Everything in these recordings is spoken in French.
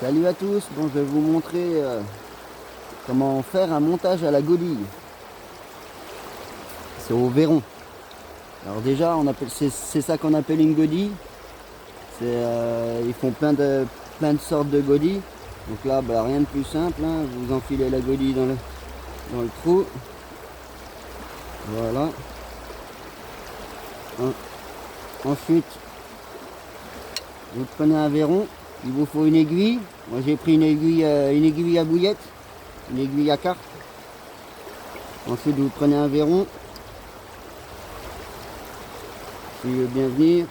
Salut à tous, bon, je vais vous montrer comment faire un montage à la godille. C'est au verron. Alors déjà, c'est ça qu'on appelle une godille. Ils font plein de sortes de godilles. Donc là, rien de plus simple, hein. Vous enfilez la godille dans le trou. Voilà. Ensuite, vous prenez un verron. Il vous faut une aiguille. Moi j'ai pris une aiguille à bouillette, une aiguille à carte. Ensuite vous prenez un verron. S'il veut bien venir.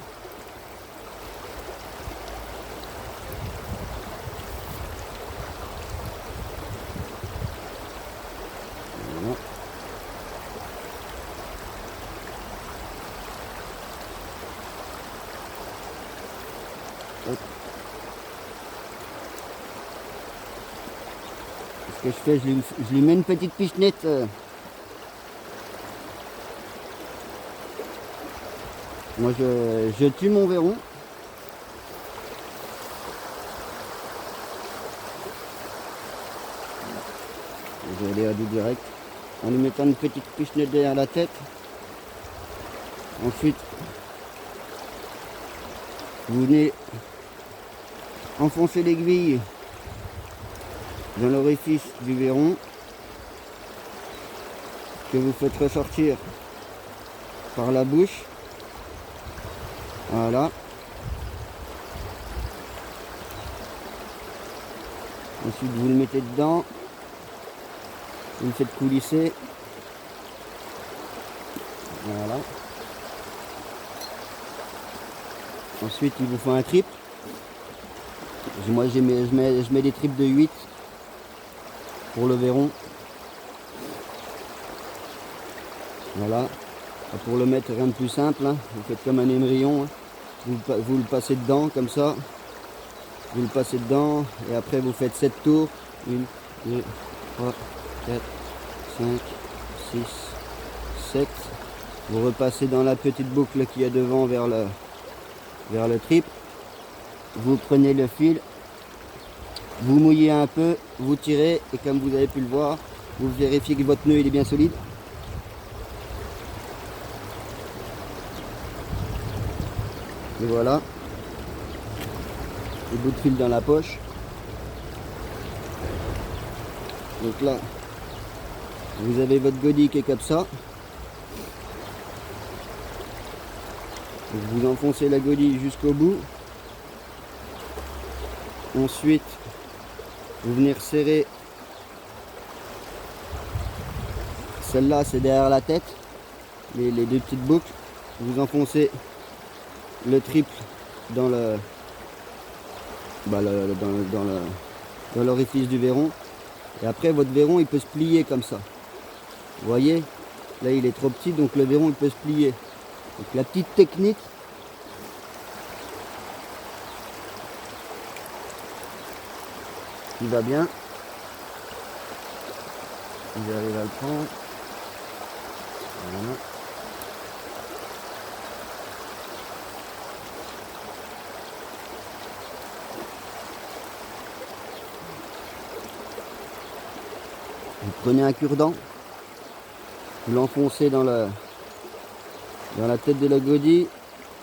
Voilà. Hop. Ce que je fais, je lui mets une petite pichenette. Moi je tue mon verron. Je vais aller à du direct. En lui mettant une petite pichenette derrière la tête. Ensuite, vous venez enfoncer l'aiguille dans l'orifice du verron que vous faites ressortir par la bouche. Voilà. Ensuite vous le mettez dedans, vous le faites coulisser. Voilà. Ensuite il vous faut un triple. Moi je mets des triples de 8 pour le verron. Voilà. Pour le mettre, rien de plus simple, hein. Vous faites comme un émerillon, hein. Vous le passez dedans comme ça. Vous le passez dedans et après vous faites 7 tours. 1, 2, 3, 4, 5, 6, 7. Vous repassez dans la petite boucle qui est devant vers le triple. Vous prenez le fil, vous mouillez un peu, vous tirez et comme vous avez pu le voir, vous vérifiez que votre nœud il est bien solide. Et voilà, le bout de fil dans la poche. Donc là, vous avez votre godille qui est comme ça. Donc vous enfoncez la godille jusqu'au bout. Ensuite, vous venez resserrer. Celle-là, c'est derrière la tête. Les deux petites boucles. Vous enfoncez le triple dans dans l'orifice du verron. Et après, votre verron, il peut se plier comme ça. Vous voyez, là, il est trop petit, donc le verron, il peut se plier. Donc la petite technique, qui va bien. J'arrive à le prendre. Voilà. Vous prenez un cure-dent, vous l'enfoncez dans la tête de la godille,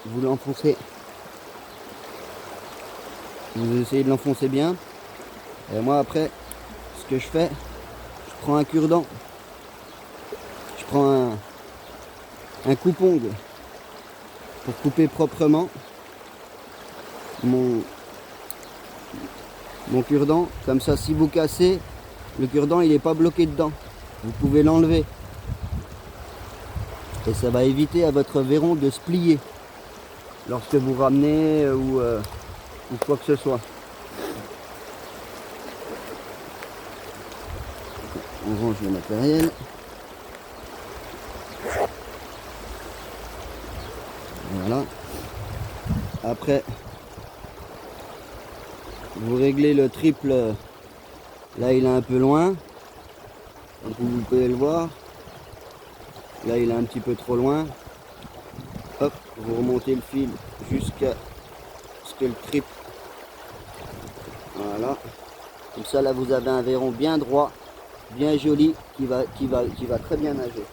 vous l'enfoncez, vous essayez de l'enfoncer bien. Et moi après, ce que je fais, je prends un cure-dent, je prends un coupe-ongle pour couper proprement mon cure-dent. Comme ça, si vous cassez, le cure-dent il n'est pas bloqué dedans, vous pouvez l'enlever et ça va éviter à votre verron de se plier lorsque vous ramenez ou quoi que ce soit. On range le matériel. Voilà. Après, vous réglez le triple. Là, il est un peu loin. Donc, vous pouvez le voir. Là, il est un petit peu trop loin. Hop, vous remontez le fil jusqu'à ce que le triple. Voilà. Comme ça, là, vous avez un verron bien droit, bien joli, qui va très bien nager.